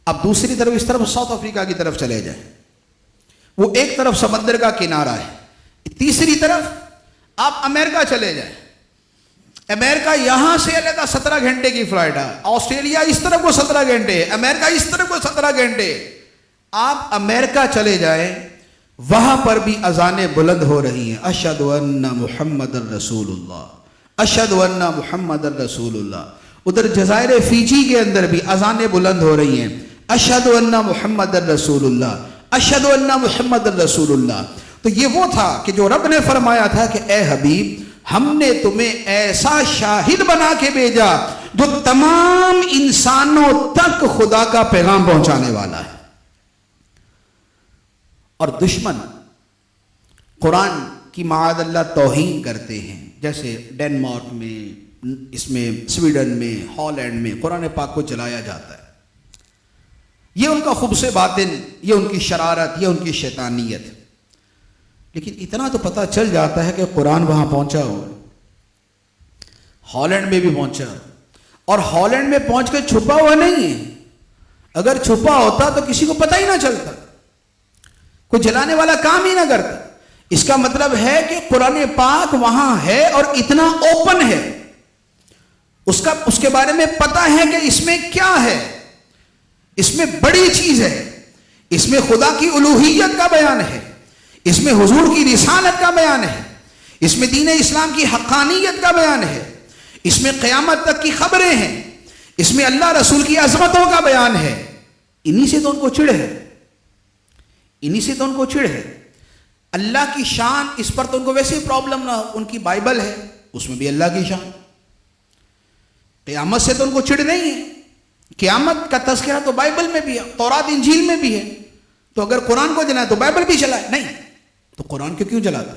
اب دوسری طرف اس طرف ساؤتھ افریقہ کی طرف چلے جائیں، وہ ایک طرف سمندر کا کنارہ ہے. تیسری طرف آپ امریکہ چلے جائیں، امریکہ یہاں سے علیحدہ 17 گھنٹے کی فلائٹ ہے. آسٹریلیا اس طرف کو 17 گھنٹے، امریکہ اس طرف کو 17 گھنٹے. آپ امریکہ چلے جائیں، وہاں پر بھی اذانیں بلند ہو رہی ہیں. اشہد ان محمد الرسول اللہ، اشہد ان محمد الرسول اللہ. ادھر جزائر فیجی کے اندر بھی اذانیں بلند ہو رہی ہیں. اشہد ان محمد الرسول اللہ، اشہد ان محمد الرسول اللہ. تو یہ وہ تھا کہ جو رب نے فرمایا تھا کہ اے حبیب، ہم نے تمہیں ایسا شاہد بنا کے بھیجا جو تمام انسانوں تک خدا کا پیغام پہنچانے والا ہے. اور دشمن قرآن کی معاذ اللہ توہین کرتے ہیں، جیسے ڈینمارک میں، اس میں سویڈن میں، ہالینڈ میں قرآن پاک کو جلایا جاتا ہے. یہ ان کا خبث باطن، یہ ان کی شرارت، یہ ان کی شیطانیت. لیکن اتنا تو پتہ چل جاتا ہے کہ قرآن وہاں پہنچا ہوا، ہالینڈ میں بھی پہنچا، اور ہالینڈ میں پہنچ کے چھپا ہوا نہیں ہے. اگر چھپا ہوتا تو کسی کو پتہ ہی نہ چلتا، کوئی جلانے والا کام ہی نہ کرتا. اس کا مطلب ہے کہ قرآن پاک وہاں ہے اور اتنا اوپن ہے، اس کے بارے میں پتہ ہے کہ اس میں کیا ہے. اس میں بڑی چیز ہے، اس میں خدا کی الوہیت کا بیان ہے، اس میں حضور کی رسالت کا بیان ہے، اس میں دین اسلام کی حقانیت کا بیان ہے، اس میں قیامت تک کی خبریں ہیں، اس میں اللہ رسول کی عظمتوں کا بیان ہے. انہی سے تو ان کو چڑ ہے، انہی سے تو ان کو چڑ ہے. اللہ کی شان اس پر تو ان کو ویسے ہی پرابلم نہ ہو. ان کی بائبل ہے، اس میں بھی اللہ کی شان. قیامت سے تو ان کو چڑ نہیں ہے. قیامت کا تذکرہ تو بائبل میں بھی ہے، تورات انجیل میں بھی ہے. تو اگر قرآن کو جلائے تو بائبل بھی جلائے. نہیں تو قرآن کو کیوں جلاتا؟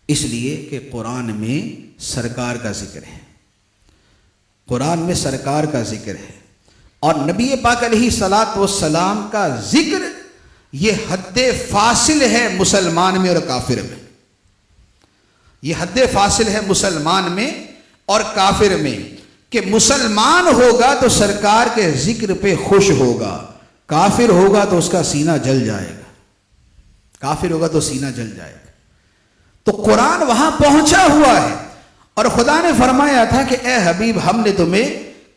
اس لیے کہ قرآن میں سرکار کا ذکر ہے، قرآن میں سرکار کا ذکر ہے، اور نبی پاک علیہ الصلاۃ والسلام کا ذکر یہ حد فاصل ہے مسلمان میں اور کافر میں. یہ حد فاصل ہے مسلمان میں اور کافر میں، کہ مسلمان ہوگا تو سرکار کے ذکر پہ خوش ہوگا، کافر ہوگا تو اس کا سینہ جل جائے گا، کافر ہوگا تو سینہ جل جائے گا. تو قرآن وہاں پہنچا ہوا ہے، اور خدا نے فرمایا تھا کہ اے حبیب، ہم نے تمہیں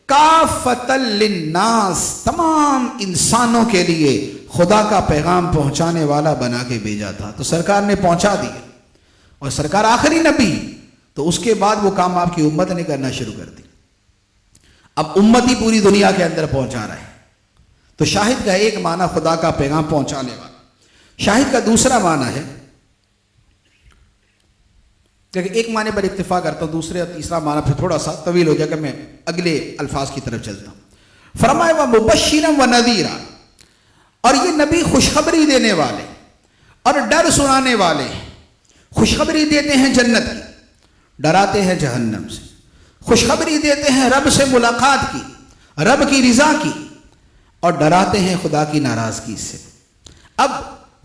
کافۃ للناس، تمام انسانوں کے لیے خدا کا پیغام پہنچانے والا بنا کے بھیجا تھا. تو سرکار نے پہنچا دیا، اور سرکار آخری نبی، تو اس کے بعد وہ کام آپ کی امت نے کرنا شروع کر دی. اب امت ہی پوری دنیا کے اندر پہنچا رہے ہیں. تو شاہد کا ایک معنی خدا کا پیغام پہنچانے والا. شاہد کا دوسرا معنی ہے، لیکن ایک معنی پر اکتفا کرتا ہوں، دوسرے اور تیسرا معنی پھر تھوڑا سا طویل ہو جائے گا، میں اگلے الفاظ کی طرف چلتا ہوں. فرمایا وَمُبَشِّرًا وَنَذِيرًا، اور یہ نبی خوشخبری دینے والے اور ڈر سنانے والے ہیں. خوشخبری دیتے ہیں جنت کی، ڈراتے ہیں جہنم سے. خوشخبری دیتے ہیں رب سے ملاقات کی، رب کی رضا کی، اور ڈراتے ہیں خدا کی ناراضگی سے. اب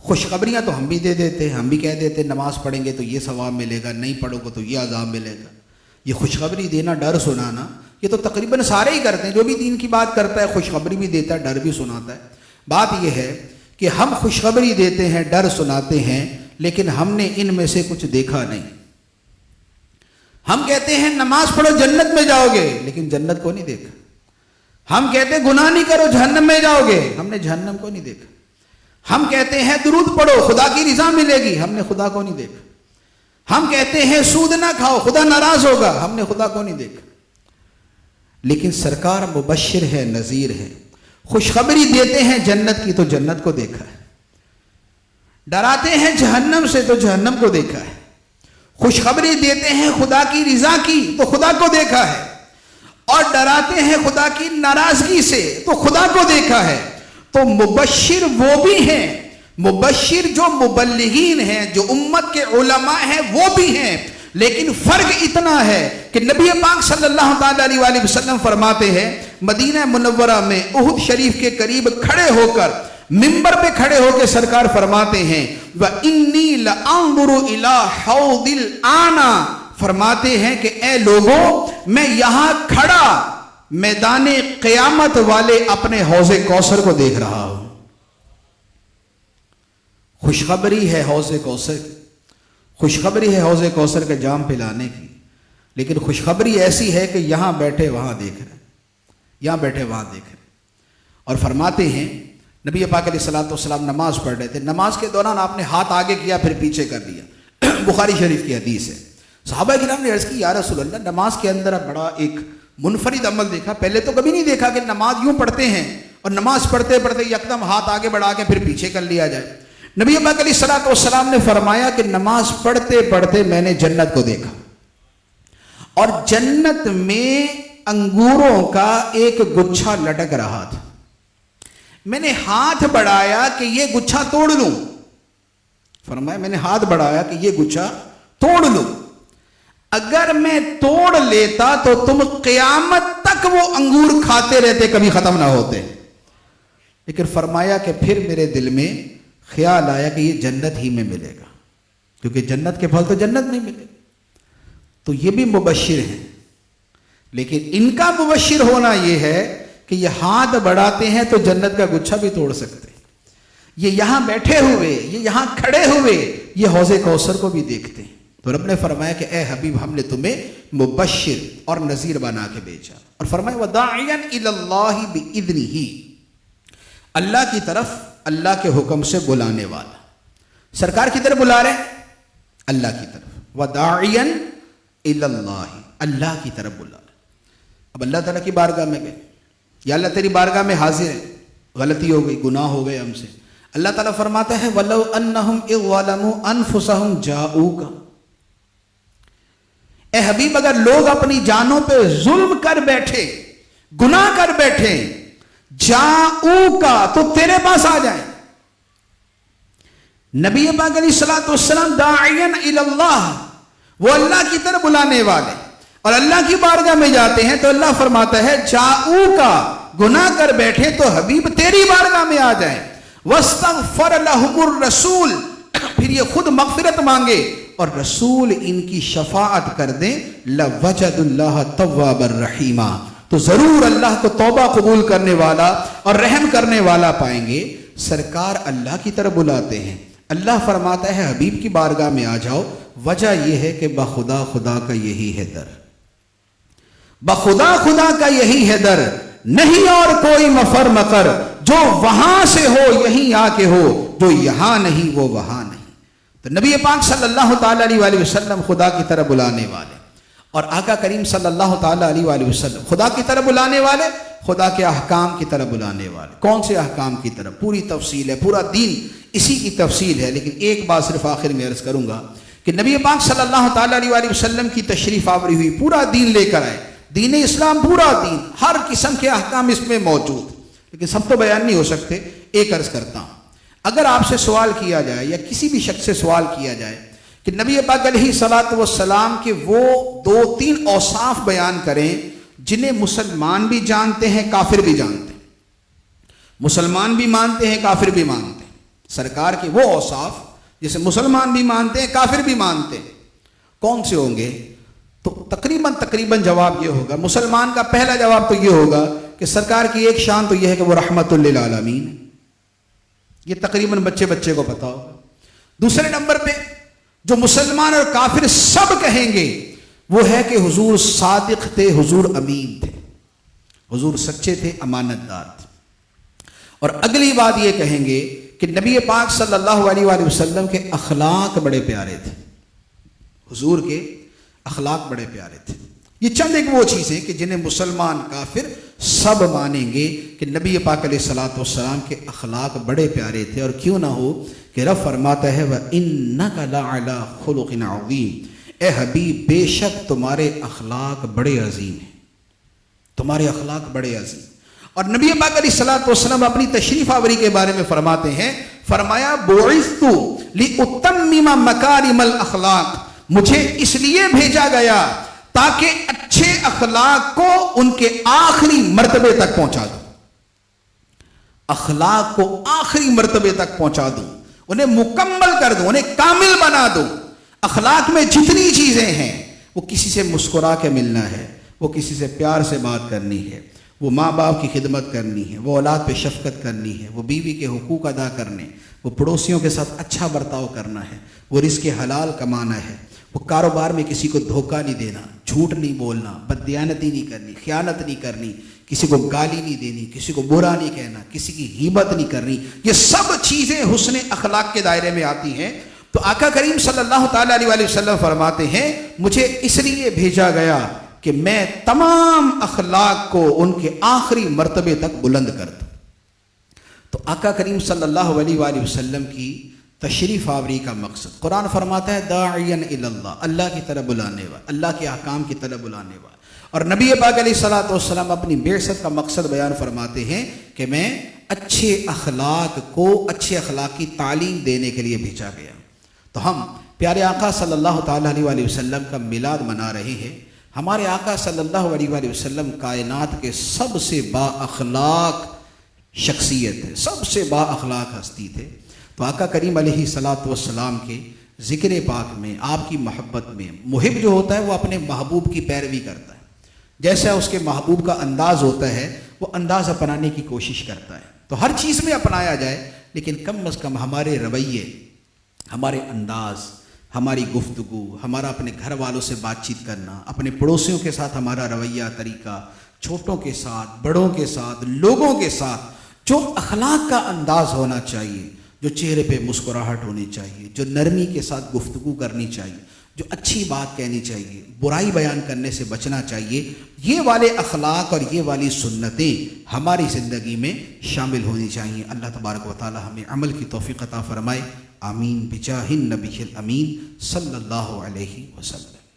خوشخبریاں تو ہم بھی دے دیتے ہیں، ہم بھی کہہ دیتے ہیں نماز پڑھیں گے تو یہ ثواب ملے گا، نہیں پڑھو گے تو یہ عذاب ملے گا. یہ خوشخبری دینا، ڈر سنانا، یہ تو تقریباً سارے ہی کرتے ہیں. جو بھی دین کی بات کرتا ہے خوشخبری بھی دیتا ہے، ڈر بھی سناتا ہے. بات یہ ہے کہ ہم خوشخبری دیتے ہیں، ڈر سناتے ہیں، لیکن ہم نے ان میں سے کچھ دیکھا نہیں. ہم کہتے ہیں نماز پڑھو جنت میں جاؤ گے، لیکن جنت کو نہیں دیکھا. ہم کہتے ہیں گناہ نہیں کرو جہنم میں جاؤ گے، ہم نے جہنم کو نہیں دیکھا. ہم کہتے ہیں درود پڑھو خدا کی رضا ملے گی، ہم نے خدا کو نہیں دیکھا. ہم کہتے ہیں سود نہ کھاؤ خدا ناراض ہوگا، ہم نے خدا کو نہیں دیکھا. لیکن سرکار مبشر ہے، نذیر ہے، خوشخبری دیتے ہیں جنت کی تو جنت کو دیکھا ہے، ڈراتے ہیں جہنم سے تو جہنم کو دیکھا ہے. خوشخبری دیتے ہیں خدا کی رضا کی تو خدا کو دیکھا ہے، اور ڈراتے ہیں خدا کی ناراضگی سے تو خدا کو دیکھا ہے. تو مبشر وہ بھی ہیں مبشر جو مبلغین ہیں، جو امت کے علماء ہیں وہ بھی ہیں، لیکن فرق اتنا ہے کہ نبی پاک صلی اللہ تعالی علیہ وآلہ وسلم فرماتے ہیں مدینہ منورہ میں احد شریف کے قریب کھڑے ہو کر، منبر پہ کھڑے ہو کے سرکار فرماتے ہیں وَإِنِّي لَأَنظُرُ إِلَىٰ حَوْضِ الْآنَا، فرماتے ہیں کہ اے لوگوں میں یہاں کھڑا میدان قیامت والے اپنے حوض کوثر کو دیکھ رہا ہوں۔ خوشخبری ہے حوض کوثر، خوشخبری ہے حوض کوثر کے جام پلانے کی، لیکن خوشخبری ایسی ہے کہ یہاں بیٹھے وہاں دیکھ رہے، یہاں بیٹھے وہاں دیکھ رہے۔ اور فرماتے ہیں نبی پاک علیہ الصلوۃ والسلام نماز پڑھ رہے تھے، نماز کے دوران آپ نے ہاتھ آگے کیا پھر پیچھے کر دیا، بخاری شریف کی حدیث ہے۔ صحابہ کرام نے عرض کی یا رسول اللہ، نماز کے اندر بڑا ایک منفرد عمل دیکھا، پہلے تو کبھی نہیں دیکھا کہ نماز یوں پڑھتے ہیں اور نماز پڑھتے پڑھتے یکدم ہاتھ آگے بڑھا کے پھر پیچھے کر لیا جائے۔ نبی پاک علیہ الصلوۃ والسلام نے فرمایا کہ نماز پڑھتے پڑھتے میں نے جنت کو دیکھا، اور جنت میں انگوروں کا ایک گچھا لٹک رہا تھا، میں نے ہاتھ بڑھایا کہ یہ گچھا توڑ لوں، فرمایا میں نے ہاتھ بڑھایا کہ یہ گچھا توڑ لوں، اگر میں توڑ لیتا تو تم قیامت تک وہ انگور کھاتے رہتے، کبھی ختم نہ ہوتے۔ لیکن فرمایا کہ پھر میرے دل میں خیال آیا کہ یہ جنت ہی میں ملے گا، کیونکہ جنت کے پھل تو جنت میں ملے، تو یہ بھی مبشر ہیں، لیکن ان کا مبشر ہونا یہ ہے کہ یہ ہاتھ بڑھاتے ہیں تو جنت کا گچھا بھی توڑ سکتے، یہ یہاں بیٹھے ہوئے، یہ یہاں کھڑے ہوئے یہ حوض کوثر کو بھی دیکھتے ہیں۔ تو رب نے فرمایا کہ اے حبیب ہم نے تمہیں مبشر اور نذیر بنا کے بھیجا، اور فرمایا وَدَاعِيًا إِلَى اللَّهِ بِإِذْنِهِ، اللہ کی طرف اللہ کے حکم سے بلانے والا، سرکار کی طرف بلا رہے اللہ کی طرف، وَدَاعِيًا إِلَى اللَّهِ، اللہ کی طرف بلا رہے۔ اب اللہ تعالیٰ کی بارگاہ میں گئے، یا اللہ تیری بارگاہ میں حاضر ہے، غلطی ہو گئی، گناہ ہو گئے ہم سے، اللہ تعالیٰ فرماتا ہے وَلَوْ أَنَّهُمْ إِذْ ظَلَمُوا أَنفُسَهُمْ جَاءُوكَ، اے حبیب اگر لوگ اپنی جانوں پہ ظلم کر بیٹھے، گناہ کر بیٹھے، جاؤکا تو تیرے پاس آ جائیں۔ نبی پاک علیہ الصلوۃ والسلام داعین الی اللہ، وہ اللہ کی طرف بلانے والے، اور اللہ کی بارگاہ میں جاتے ہیں تو اللہ فرماتا ہے جاؤکا، گناہ کر بیٹھے تو حبیب تیری بارگاہ میں آ جائیں، واستغفر لهم الرسول، پھر یہ خود مغفرت مانگے اور رسول ان کی شفاعت کر دیں، لَوَجَدُ اللَّهَ تَوَّابًا رَحِيمًا، تو ضرور اللہ کو توبہ قبول کرنے والا اور رحم کرنے والا پائیں گے۔ سرکار اللہ کی طرف بلاتے ہیں، اللہ فرماتا ہے حبیب کی بارگاہ میں آ جاؤ، وجہ یہ ہے کہ بخدا خدا کا یہی ہے در، بخدا خدا کا یہی ہے در، نہیں اور کوئی مفر مکر، جو وہاں سے ہو یہیں آ کے ہو، جو یہاں نہیں وہ وہاں نہیں۔ تو نبی پاک صلی اللہ تعالیٰ علیہ وآلہ وسلم خدا کی طرف بلانے والے، اور آقا کریم صلی اللہ تعالیٰ علیہ وآلہ وسلم خدا کی طرف بلانے والے، خدا کے احکام کی طرف بلانے والے۔ کون سے احکام کی طرف؟ پوری تفصیل ہے، پورا دین اسی کی تفصیل ہے، لیکن ایک بات صرف آخر میں عرض کروں گا کہ نبی پاک صلی اللہ تعالیٰ علیہ وآلہ وسلم کی تشریف آوری ہوئی، پورا دین لے کر آئے، دین اسلام پورا دین، ہر قسم کے احکام اس میں موجود، لیکن سب تو بیان نہیں ہو سکتے، ایک عرض کرتا ہوں۔ اگر آپ سے سوال کیا جائے یا کسی بھی شخص سے سوال کیا جائے کہ نبی پاک علیہ الصلوۃ والسلام کے وہ 2-3 اوصاف بیان کریں جنہیں مسلمان بھی جانتے ہیں کافر بھی جانتے ہیں، مسلمان بھی مانتے ہیں کافر بھی مانتے ہیں، سرکار کے وہ اوصاف جسے مسلمان بھی مانتے ہیں کافر بھی مانتے ہیں، کون سے ہوں گے؟ تو تقریباً جواب یہ ہوگا، مسلمان کا پہلا جواب تو یہ ہوگا کہ سرکار کی ایک شان تو یہ ہے کہ وہ رحمت للعالمین ہے، یہ تقریباً بچے کو پتا ہوگا۔ دوسرے نمبر پہ جو مسلمان اور کافر سب کہیں گے وہ ہے کہ حضور صادق تھے، حضور امین تھے، حضور سچے تھے، امانت دار تھے۔ اور اگلی بات یہ کہیں گے کہ نبی پاک صلی اللہ علیہ وآلہ وسلم کے اخلاق بڑے پیارے تھے، حضور کے اخلاق بڑے پیارے تھے۔ یہ چند ایک وہ چیزیں کہ جنہیں مسلمان کافر سب مانیں گے کہ نبی پاک علیہ الصلوۃ والسلام کے اخلاق بڑے پیارے تھے، اور کیوں نہ ہو کہ رب فرماتا ہے وَإِنَّكَ لَعَلَىٰ خُلُقٍ عَظِيمٍ، اے حبیب بے شک تمہارے اخلاق بڑے عظیم ہیں، تمہارے اخلاق بڑے عظیم۔ اور نبی پاک علیہ الصلوۃ والسلام اپنی تشریف آوری کے بارے میں فرماتے ہیں فرمایا بعثت لأتمم مکارم الاخلاق، مجھے اس لیے بھیجا گیا تاکہ اچھے اخلاق کو ان کے آخری مرتبے تک پہنچا دوں، اخلاق کو آخری مرتبے تک پہنچا دوں، انہیں مکمل کر دوں، انہیں کامل بنا دوں۔ اخلاق میں جتنی چیزیں ہیں، وہ کسی سے مسکرا کے ملنا ہے، وہ کسی سے پیار سے بات کرنی ہے، وہ ماں باپ کی خدمت کرنی ہے، وہ اولاد پہ شفقت کرنی ہے، وہ بیوی کے حقوق ادا کرنے، وہ پڑوسیوں کے ساتھ اچھا برتاؤ کرنا ہے، وہ رزق حلال کمانا ہے، وہ کاروبار میں کسی کو دھوکہ نہیں دینا، جھوٹ نہیں بولنا، بددیانتی نہیں کرنی، خیانت نہیں کرنی، کسی کو گالی نہیں دینی، کسی کو برا نہیں کہنا، کسی کی غیبت نہیں کرنی۔ یہ سب چیزیں حسن اخلاق کے دائرے میں آتی ہیں۔ تو آقا کریم صلی اللہ تعالیٰ علیہ وآلہ وسلم فرماتے ہیں مجھے اس لیے بھیجا گیا کہ میں تمام اخلاق کو ان کے آخری مرتبے تک بلند کر دوں۔ تو آقا کریم صلی اللہ علیہ وآلہ وسلم کی تشریف آوری کا مقصد، قرآن فرماتا ہے داعیاً الی اللہ، اللہ کی طرف بلانے والا، اللہ کے احکام کی طرف بلانے والا۔ اور نبی پاک علیہ الصلوۃ والسلام اپنی بعثت کا مقصد بیان فرماتے ہیں کہ میں اچھے اخلاق کو اچھے اخلاق کی تعلیم دینے کے لیے بھیجا گیا۔ تو ہم پیارے آقا صلی اللہ تعالیٰ علیہ وآلہ وسلم کا میلاد منا رہے ہیں۔ ہمارے آقا صلی اللہ علیہ وآلہ وسلم کائنات کے سب سے با اخلاق شخصیت ہے، سب سے با اخلاق ہستی تھے۔ تو آقا کریم علیہ الصلوۃ والسلام کے ذکر پاک میں، آپ کی محبت میں، محب جو ہوتا ہے وہ اپنے محبوب کی پیروی کرتا ہے، جیسا اس کے محبوب کا انداز ہوتا ہے وہ انداز اپنانے کی کوشش کرتا ہے۔ تو ہر چیز میں اپنایا جائے، لیکن کم از کم ہمارے رویے، ہمارے انداز، ہماری گفتگو، ہمارا اپنے گھر والوں سے بات چیت کرنا، اپنے پڑوسیوں کے ساتھ ہمارا رویہ طریقہ، چھوٹوں کے ساتھ، بڑوں کے ساتھ، لوگوں کے ساتھ جو اخلاق کا انداز ہونا چاہیے، جو چہرے پہ مسکراہٹ ہونی چاہیے، جو نرمی کے ساتھ گفتگو کرنی چاہیے، جو اچھی بات کہنی چاہیے، برائی بیان کرنے سے بچنا چاہیے، یہ والے اخلاق اور یہ والی سنتیں ہماری زندگی میں شامل ہونی چاہیے۔ اللہ تبارک و تعالی ہمیں عمل کی توفیق عطا فرمائے، آمین بجاہ النبی الامین صلی اللہ علیہ وسلم۔